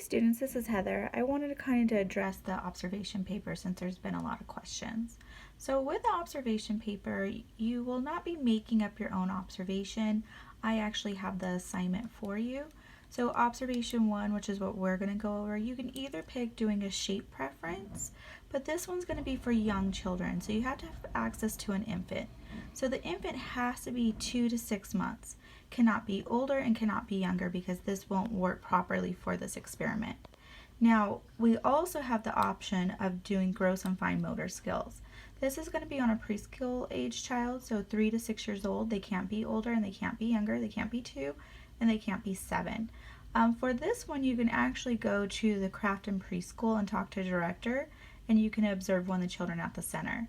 students, this is Heather. I wanted to kind of address the observation paper since there's been a lot of questions. So with the observation paper, you will not be making up your own observation. I actually have the assignment for you. So observation 1, which is what we're going to go over, you can either pick doing a shape preference, but this one's going to be for young children, so you have to have access to an infant. So the infant has to be 2 to 6 months. Cannot be older and cannot be younger because this won't work properly for this experiment. Now, we also have the option of doing gross and fine motor skills. This is going to be on a preschool age child, so 3 to 6 years old. They can't be older and they can't be younger. They can't be 2 and they can't be 7. For this one, you can actually go to the craft and preschool and talk to a director, and you can observe one of the children at the center.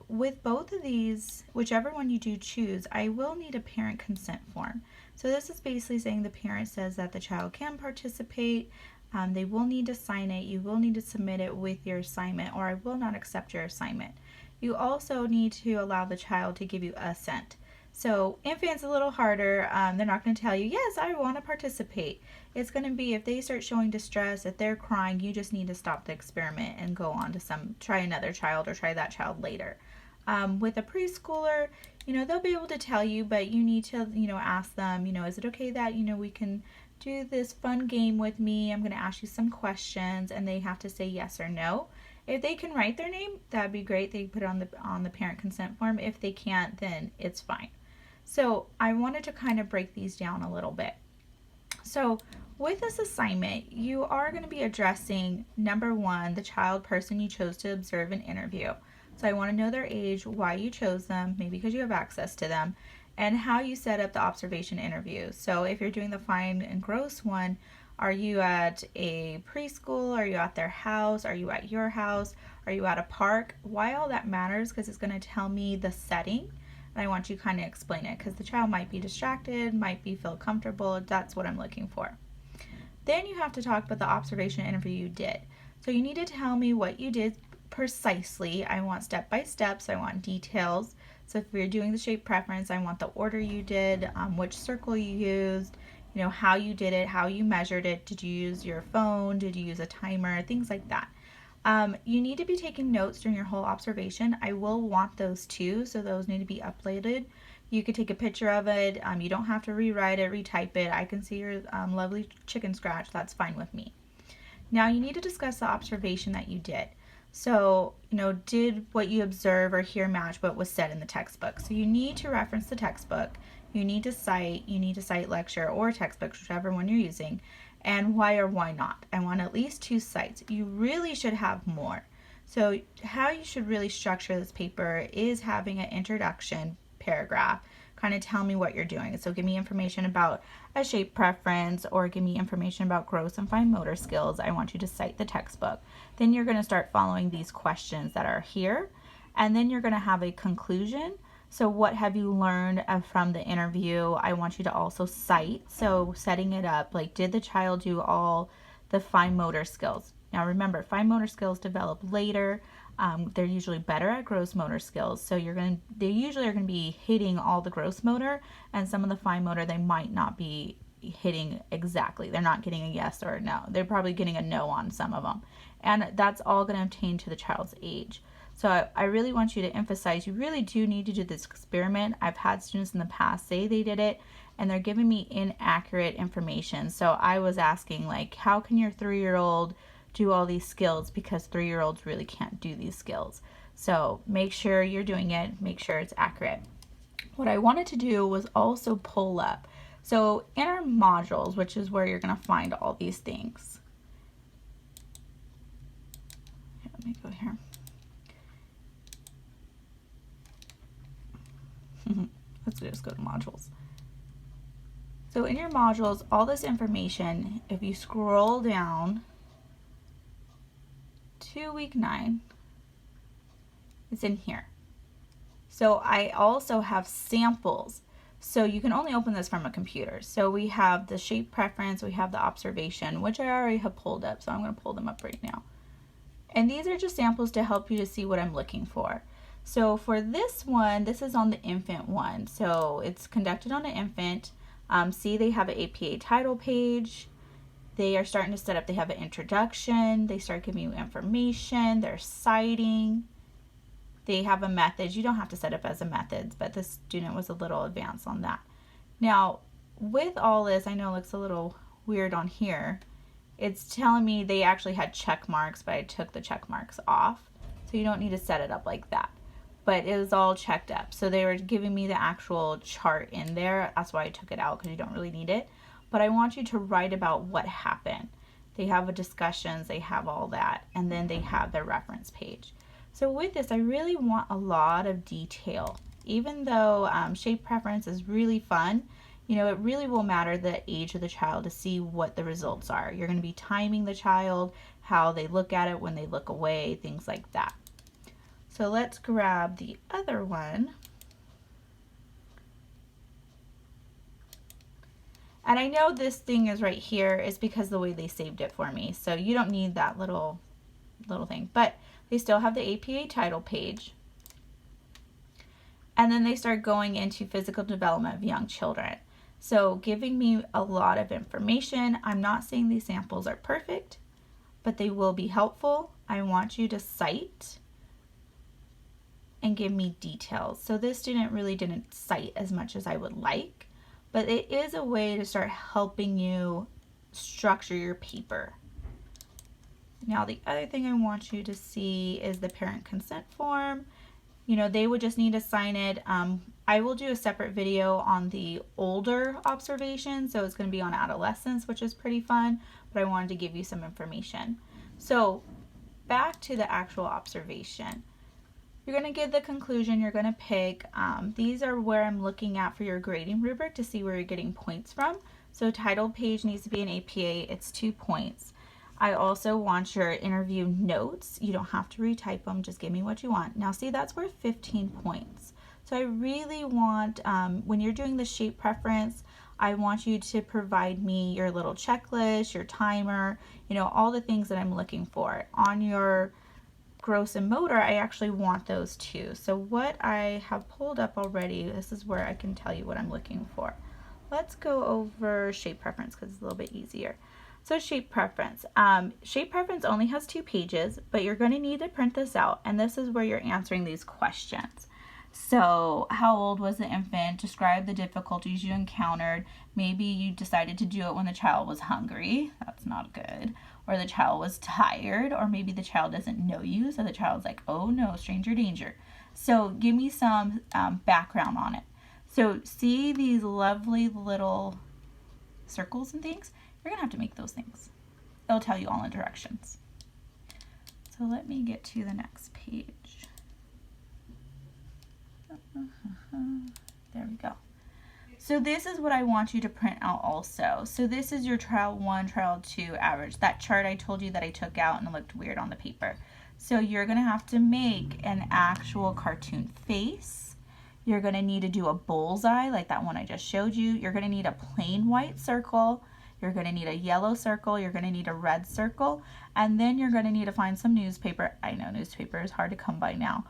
With both of these, whichever one you do choose, I will need a parent consent form. So this is basically saying the parent says that the child can participate. They will need to sign it. You will need to submit it with your assignment, or I will not accept your assignment. You also need to allow the child to give you assent. So infants a little harder. They're not going to tell you, yes, I want to participate. It's going to be if they start showing distress, if they're crying, you just need to stop the experiment and go on to try another child or try that child later. With a preschooler, they'll be able to tell you, but you need to, ask them, is it okay that, we can do this fun game with me? I'm going to ask you some questions, and they have to say yes or no. If they can write their name, that'd be great. They put it on the parent consent form. If they can't, then it's fine. So I wanted to kind of break these down a little bit. So with this assignment, you are going to be addressing number 1, the child person you chose to observe and interview. So I want to know their age, why you chose them, maybe because you have access to them, and how you set up the observation interview. So if you're doing the fine and gross one, are you at a preschool? Are you at their house? Are you at your house? Are you at a park? Why all that matters, because it's going to tell me the setting. And I want you to kind of explain it, because the child might be distracted, might feel comfortable. That's what I'm looking for. Then you have to talk about the observation interview you did. So you need to tell me what you did precisely. I want step by steps. I want details. So if we're doing the shape preference, I want the order you did, which circle you used, how you did it, how you measured it. Did you use your phone? Did you use a timer? Things like that. You need to be taking notes during your whole observation. I will want those too, so those need to be uploaded. You could take a picture of it. You don't have to rewrite it, retype it. I can see your lovely chicken scratch. That's fine with me. Now you need to discuss the observation that you did. So, did what you observe or hear match what was said in the textbook? So you need to reference the textbook. You need to cite lecture or textbook, whichever one you're using, and why or why not. I want at least 2 cites. You really should have more. So how you should really structure this paper is having an introduction paragraph, kind of tell me what you're doing. So give me information about a shape preference, or give me information about gross and fine motor skills. I want you to cite the textbook. Then you're going to start following these questions that are here, and then you're going to have a conclusion. So what have you learned from the interview? I want you to also cite. So setting it up, like, did the child do all the fine motor skills? Now remember, fine motor skills develop later. They're usually better at gross motor skills. So they usually are going to be hitting all the gross motor, and some of the fine motor they might not be hitting exactly. They're not getting a yes or a no. They're probably getting a no on some of them. And that's all going to obtain to the child's age. So I really want you to emphasize, you really do need to do this experiment. I've had students in the past say they did it, and they're giving me inaccurate information. So I was asking, like, how can your 3-year-old do all these skills? Because 3-year-olds really can't do these skills. So make sure you're doing it, make sure it's accurate. What I wanted to do was also pull up. So in our modules, which is where you're going to find all these things. Let me go here. Let's just go to modules. So in your modules, all this information, if you scroll down to week 9, it's in here. So I also have samples. So you can only open this from a computer. So we have the shape preference, we have the observation, which I already have pulled up. So I'm going to pull them up right now. And these are just samples to help you to see what I'm looking for. So for this one, this is on the infant one. So it's conducted on an infant. See, they have an APA title page. They are starting to set up, they have an introduction, they start giving you information, they're citing, they have a method. You don't have to set up as a method, but this student was a little advanced on that. Now, with all this, I know it looks a little weird on here. It's telling me they actually had check marks, but I took the check marks off. So you don't need to set it up like that. But it was all checked up. So they were giving me the actual chart in there. That's why I took it out, because you don't really need it. But I want you to write about what happened. They have a discussions, they have all that, and then they have their reference page. So with this, I really want a lot of detail. Even though shape preference is really fun, you know, it really will matter the age of the child to see what the results are. You're going to be timing the child, how they look at it when they look away, things like that. So let's grab the other one. And I know this thing is right here is because the way they saved it for me. So you don't need that little thing. But they still have the APA title page. And then they start going into physical development of young children. So giving me a lot of information. I'm not saying these samples are perfect, but they will be helpful. I want you to cite and give me details. So this student really didn't cite as much as I would like, but it is a way to start helping you structure your paper. Now the other thing I want you to see is the parent consent form. You know, they would just need to sign it. I will do a separate video on the older observation, so it's going to be on adolescence, which is pretty fun, but I wanted to give you some information. So back to the actual observation. You're going to give the conclusion, you're going to pick, these are where I'm looking at for your grading rubric to see where you're getting points from. So title page needs to be an APA, it's 2 points. I also want your interview notes. You don't have to retype them, just give me what you want. Now see, that's worth 15 points. So I really want, when you're doing the shape preference, I want you to provide me your little checklist, your timer, you know, all the things that I'm looking for. On your gross and motor, I actually want those too. So what I have pulled up already, this is where I can tell you what I'm looking for. Let's go over shape preference because it's a little bit easier. So shape preference. Shape preference only has 2 pages, but you're going to need to print this out, and this is where you're answering these questions. So how old was the infant? Describe the difficulties you encountered. Maybe you decided to do it when the child was hungry. That's not good. Or the child was tired, or maybe the child doesn't know you, so the child's like, oh no, stranger danger. So give me some background on it. So see these lovely little circles and things? You're going to have to make those things. It'll tell you all the directions. So let me get to the next page. There we go. So this is what I want you to print out also. So this is your trial 1, trial 2 average. That chart I told you that I took out and it looked weird on the paper. So you're going to have to make an actual cartoon face. You're going to need to do a bullseye like that one I just showed you. You're going to need a plain white circle. You're going to need a yellow circle. You're going to need a red circle. And then you're going to need to find some newspaper. I know newspaper is hard to come by now.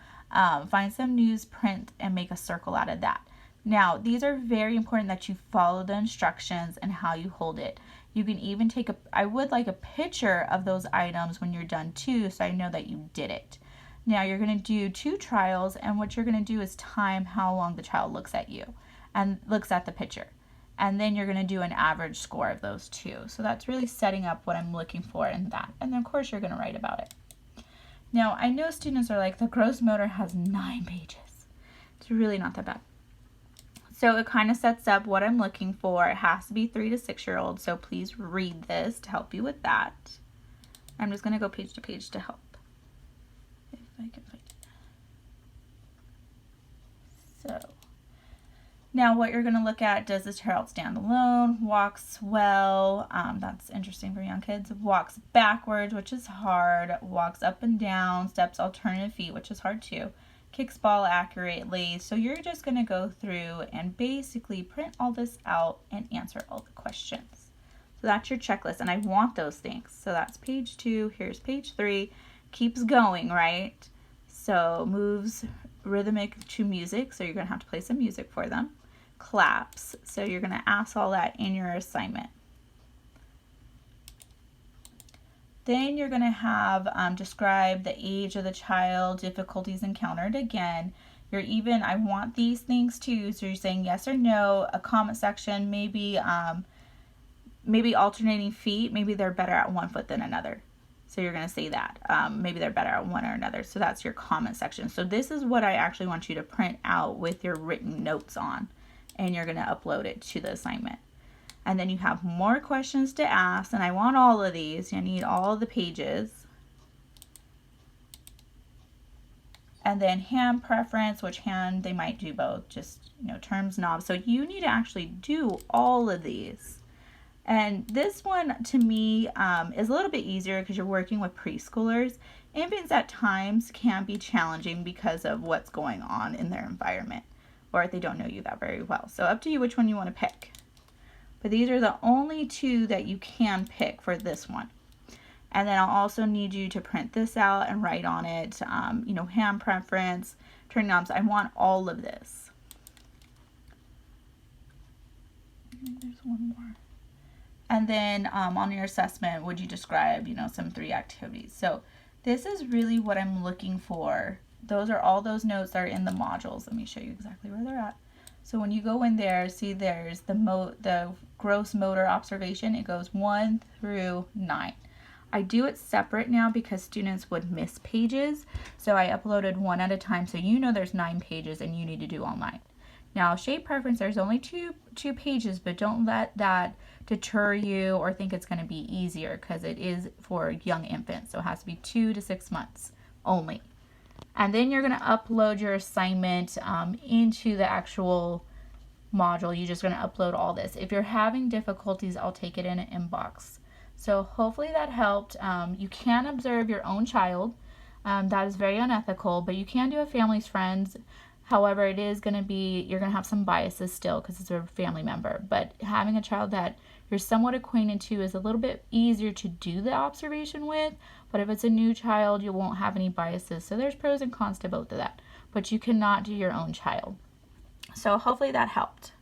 Find some newsprint and make a circle out of that. Now, these are very important that you follow the instructions and how you hold it. You can even take I would like a picture of those items when you're done too, so I know that you did it. Now, you're going to do 2 trials, and what you're going to do is time how long the child looks at you and looks at the picture. And then you're going to do an average score of those 2. So that's really setting up what I'm looking for in that. And then, of course, you're going to write about it. Now, I know students are like, the gross motor has 9 pages. It's really not that bad. So it kind of sets up what I'm looking for. It has to be 3 to 6 year olds, so please read this to help you with that. I'm just going to go page to page to help. If I can find it. So, now what you're going to look at, does this child stand alone, walks well, that's interesting for young kids, walks backwards, which is hard, walks up and down, steps alternative feet, which is hard too, kicks ball accurately. So you're just going to go through and basically print all this out and answer all the questions. So that's your checklist, and I want those things. So that's page 2, here's page 3, keeps going, right? So moves rhythmic to music, so you're going to have to play some music for them. Claps, so you're going to ask all that in your assignment. Then you're going to have describe the age of the child, difficulties encountered. Again, I want these things too. So you're saying yes or no, a comment section, maybe alternating feet, maybe they're better at one foot than another. So you're going to say that. Maybe they're better at one or another. So that's your comment section. So this is what I actually want you to print out with your written notes on. And you're going to upload it to the assignment. And then you have more questions to ask. And I want all of these. You need all the pages. And then hand preference, which hand they might do both. Just, terms, knobs. So you need to actually do all of these. And this one, to me, is a little bit easier because you're working with preschoolers. Infants at times can be challenging because of what's going on in their environment, or if they don't know you that very well. So up to you which one you want to pick. But these are the only two that you can pick for this one. And then I'll also need you to print this out and write on it, hand preference, turn knobs. I want all of this. There's one more. And then on your assessment, would you describe, some 3 activities? So this is really what I'm looking for. Those are all those notes that are in the modules. Let me show you exactly where they're at. So when you go in there, see there's the gross motor observation. It goes 1 through 9. I do it separate now because students would miss pages. So I uploaded one at a time. So there's 9 pages and you need to do all 9. Now, shape preference, there's only two pages, but don't let that deter you or think it's going to be easier because it is for young infants. So it has to be 2 to 6 months only. And then you're going to upload your assignment into the actual module. You're just going to upload all this. If you're having difficulties, I'll take it in an inbox. So hopefully that helped. You can observe your own child. That is very unethical, but you can do a family's friends. However, it is going to be, you're going to have some biases still because it's a family member. But having a child that you're somewhat acquainted to is a little bit easier to do the observation with. But if it's a new child, you won't have any biases. So there's pros and cons to both of that. But you cannot do your own child. So hopefully that helped.